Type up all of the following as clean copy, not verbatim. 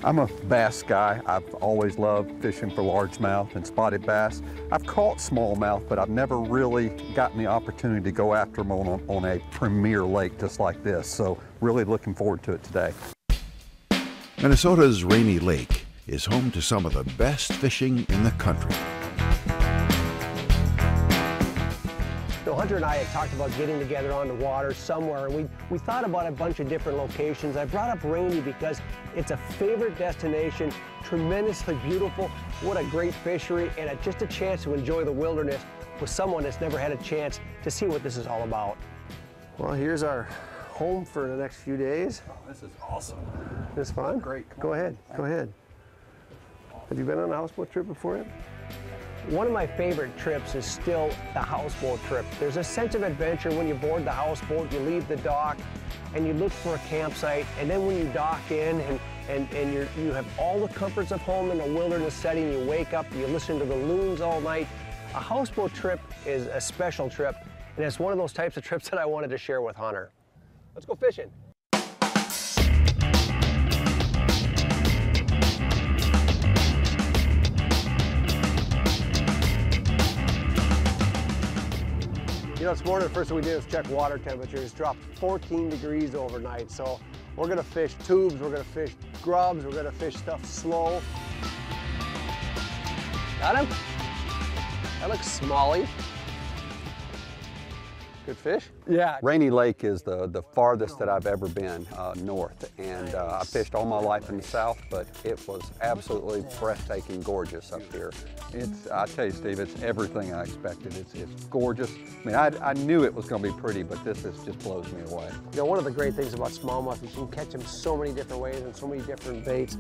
I'm a bass guy. I've always loved fishing for largemouth and spotted bass. I've caught smallmouth, but I've never really gotten the opportunity to go after them on a premier lake just like this. So really looking forward to it today. Minnesota's Rainy Lake is home to some of the best fishing in the country. So Hunter and I had talked about getting together on the water somewhere, and we thought about a bunch of different locations. I brought up Rainy because it's a favorite destination, tremendously beautiful, what a great fishery, and just a chance to enjoy the wilderness with someone that's never had a chance to see what this is all about. Well, here's our home for the next few days. Oh, this is awesome. This fun? Great. Go ahead, go ahead. Have you been on a houseboat trip before yet? One of my favorite trips is still the houseboat trip. There's a sense of adventure when you board the houseboat, you leave the dock, and you look for a campsite, and then when you dock in and you have all the comforts of home in a wilderness setting, you wake up, you listen to the loons all night. A houseboat trip is a special trip, and it's one of those types of trips that I wanted to share with Hunter. Let's go fishing. You know, this morning, the first thing we did was check water temperatures. It's dropped 14 degrees overnight. So we're gonna fish tubes, we're gonna fish grubs, we're gonna fish stuff slow. Got him? That looks smally. Good fish? Yeah. Rainy Lake is the farthest that I've ever been north, and I fished all my life in the south, but it was absolutely breathtaking gorgeous up here. I tell you, Steve, it's everything I expected. It's gorgeous. I mean, I knew it was going to be pretty, but this just blows me away. You know, one of the great things about smallmouth is you can catch them so many different ways and so many different baits.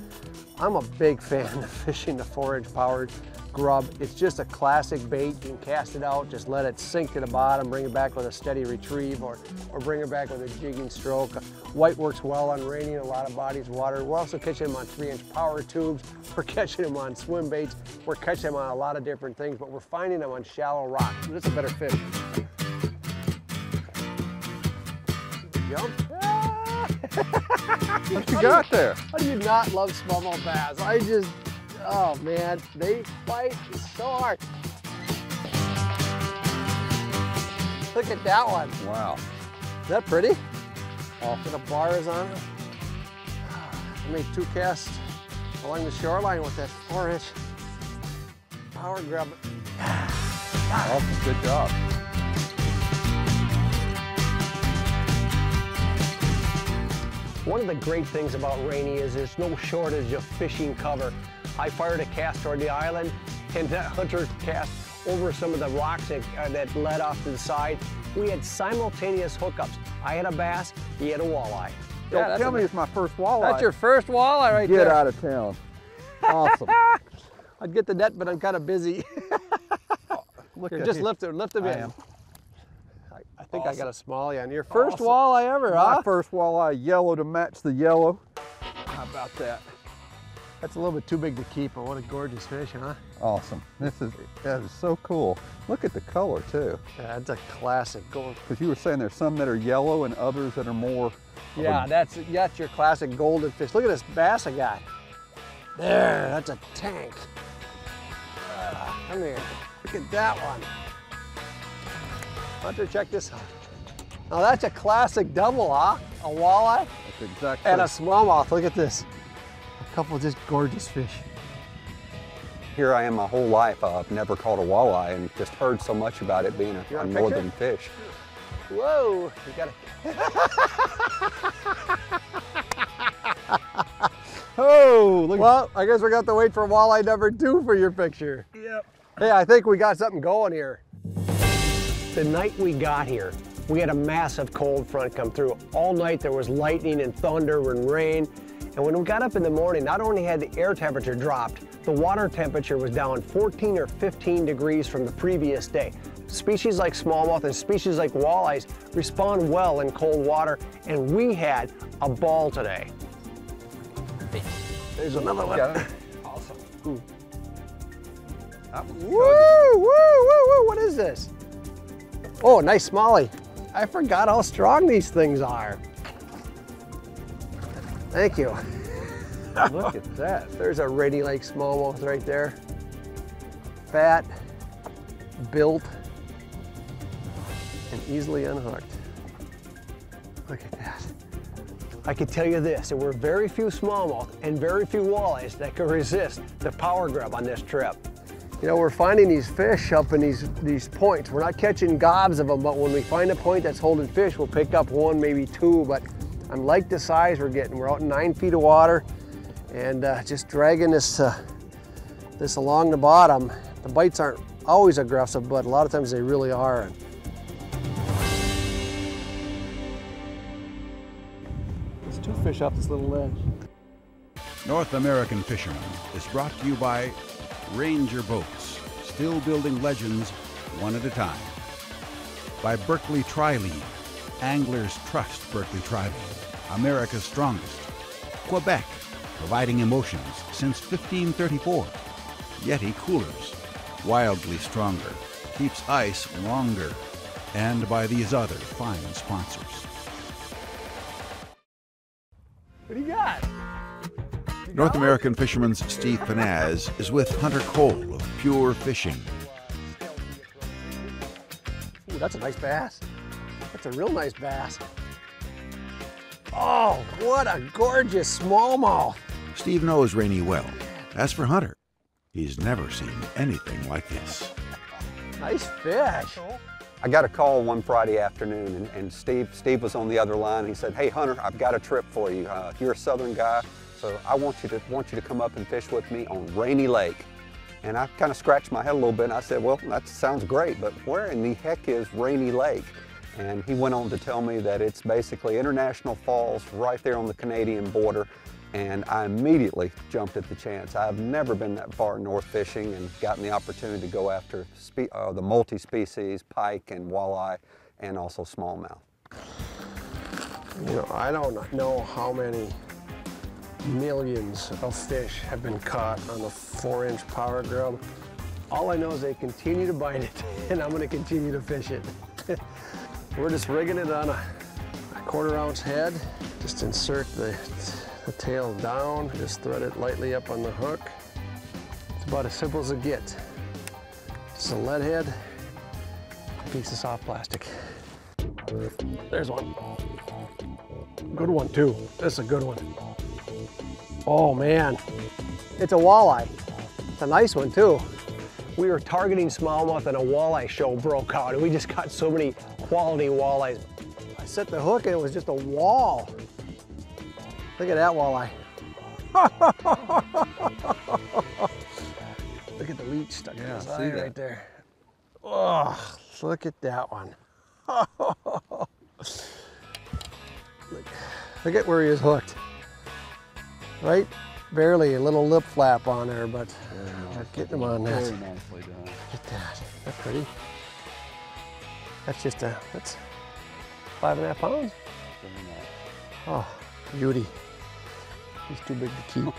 I'm a big fan of fishing the 4-inch powered grub. It's just a classic bait. You can cast it out, just let it sink to the bottom, bring it back with a steady retrieve, or bring it back with a jigging stroke. White works well on Rainy in a lot of bodies of water. We're also catching them on 3-inch power tubes. We're catching them on swim baits. We're catching them on a lot of different things, but we're finding them on shallow rock. This is a better fish. Jump. What you got there? How do you not love smallmouth bass? Oh man, they fight so hard. Look at that one. Wow. Is that pretty? Awesome. The bar is on it. I made 2 casts along the shoreline with that 4-inch power grub. Awesome, good job. One of the great things about Rainy is there's no shortage of fishing cover. I fired a cast toward the island, and Hunter cast over some of the rocks that led off to the side. We had simultaneous hookups. I had a bass, he had a walleye. Don't tell me it's my first walleye. That's your first walleye right there. Get out of town. Awesome. I'd get the net, but I'm kind of busy. Here, just lift him in. I think awesome. I got a smallie on your first awesome. Walleye ever, huh? My first walleye, yellow to match the yellow. How about that? That's a little bit too big to keep, but what a gorgeous fish, huh? Awesome. That is so cool. Look at the color too. Yeah, that's a classic gold. Because you were saying there's some that are yellow and others that are more. Yeah, that's your classic golden fish. Look at this bass I got. There, that's a tank. Come here. Look at that one. Hunter, check this out. Now that's a classic double, huh? A walleye. That's exactly. And a smallmouth. Look at this. A couple of just gorgeous fish. Here I am my whole life. I've never caught a walleye and just heard so much about it being a northern fish. Whoa, you got it. Oh, look. Well, I guess we're going to have to wait for walleye number 2 for your picture. Yep. Hey, I think we got something going here. The night we got here, we had a massive cold front come through. All night there was lightning and thunder and rain. And when we got up in the morning, not only had the air temperature dropped, the water temperature was down 14 or 15 degrees from the previous day. Species like smallmouth and species like walleyes respond well in cold water, and we had a ball today. There's another one. Awesome. Woo, woo, woo, woo, what is this? Oh, nice smallie. I forgot how strong these things are. Thank you. Look at that. There's a Rainy Lake smallmouth right there. Fat, built, and easily unhooked. Look at that. I can tell you this, there were very few smallmouth and very few walleyes that could resist the power grub on this trip. You know, we're finding these fish up in these points. We're not catching gobs of them, but when we find a point that's holding fish, we'll pick up one, maybe two, but I like the size we're getting. We're out in 9 feet of water and just dragging this along the bottom. The bites aren't always aggressive, but a lot of times they really are. There's 2 fish off this little ledge. North American Fisherman is brought to you by Ranger Boats, still building legends one at a time. By Berkeley Tri-Lead, anglers trust Berkeley Tri-Lead, America's strongest. Quebec, providing emotions since 1534. Yeti Coolers, wildly stronger, keeps ice longer. And by these other fine sponsors. What do you got? North American Fisherman's Steve Panaz is with Hunter Cole of Pure Fishing. Ooh, that's a nice bass. That's a real nice bass. Oh, what a gorgeous smallmouth. Steve knows Rainy well. As for Hunter, he's never seen anything like this. Nice fish. I got a call one Friday afternoon, and Steve was on the other line. He said, "Hey Hunter, I've got a trip for you. You're a Southern guy, so I want you to come up and fish with me on Rainy Lake." And I kind of scratched my head a little bit, and I said, "Well, that sounds great, but where in the heck is Rainy Lake?" And he went on to tell me that it's basically International Falls right there on the Canadian border. And I immediately jumped at the chance. I've never been that far north fishing and gotten the opportunity to go after the multi-species pike and walleye and also smallmouth. You know, I don't know how many millions of fish have been caught on the 4-inch power grub. All I know is they continue to bite it, and I'm going to continue to fish it. We're just rigging it on a 1/4 ounce head. Just insert the tail down, just thread it lightly up on the hook. It's about as simple as it gets. Just a lead head, a piece of soft plastic. There's one. Good one too. This is a good one. Oh man, it's a walleye. It's a nice one too. We were targeting smallmouth and a walleye show broke out, and we just got so many quality walleyes. I set the hook and it was just a wall. Look at that walleye. Look at the leech stuck in his eye right there. Oh, look at that one. Look at where he is hooked. Right? Barely a little lip flap on there, but we're getting him on that. Very nicely done. Look at that. That's pretty. That's just that's 5.5 pounds. Oh, beauty. He's too big to keep.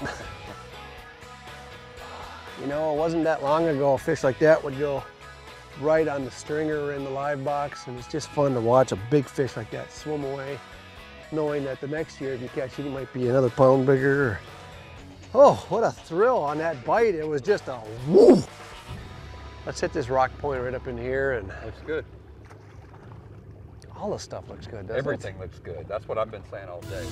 You know, it wasn't that long ago a fish like that would go right on the stringer in the live box, and it's just fun to watch a big fish like that swim away, knowing that the next year if you catch it, it might be another pound bigger. Oh, what a thrill on that bite. It was just a woo. Let's hit this rock point right up in here. And Looks good. all the stuff looks good, doesn't it? Everything looks good. That's what I've been saying all day.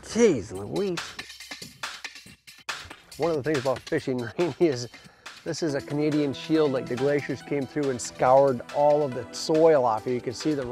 Jeez Louise. One of the things about fishing Rainy is this is a Canadian shield. Like the glaciers came through and scoured all of the soil off. You can see the